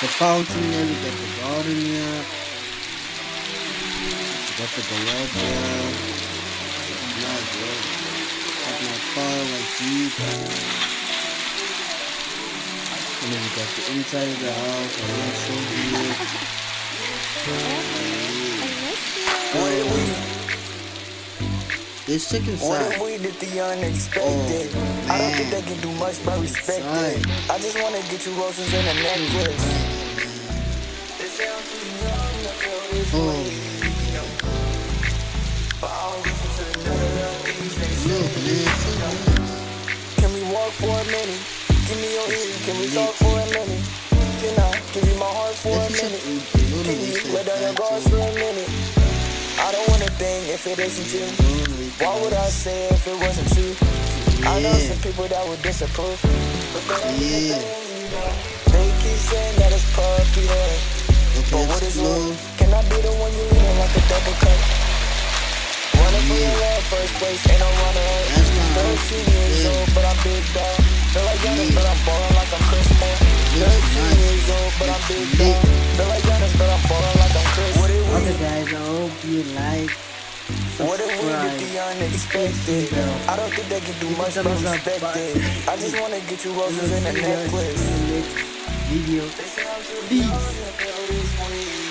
The fountain here, we got the garden here, we got the garage here. It's nice, bro. Got my car, my Jeep. And then we got the inside of the house. I want to show you it. Let's check What inside. if we did the unexpected? I don't think they can do much but respect it. I just wanna get you roses and a necklace. They say I'm too young to feel this way, you know. But I don't listen to none of the things they say. Can we walk for a minute? Give me your ear. Can we talk for a minute? Can I give you my heart for a minute? Can you let down your guards for a minute? I don't wanna think if it isn't you. Why would I say if it wasn't true? I know some people that would disapprove, but they don't mean a thing, you know. They keep saying that it's puppy love, but what is love? Can I be the one you leaning like a double cut? Running for your love, first place, ain't no runner up. 13 years old, but I'm big dog. Feel like Giannis, but I'm ballin' like I'm Chris Paul. 13 years old, but I'm big dog. Feel like Giannis, but I'm ballin' like I'm Chris. Okay guys, I hope you like. What if we did the unexpected? I don't think they can do much but respect it. I just wanna get you roses and a necklace. Video. They say I'm too young to feel this way.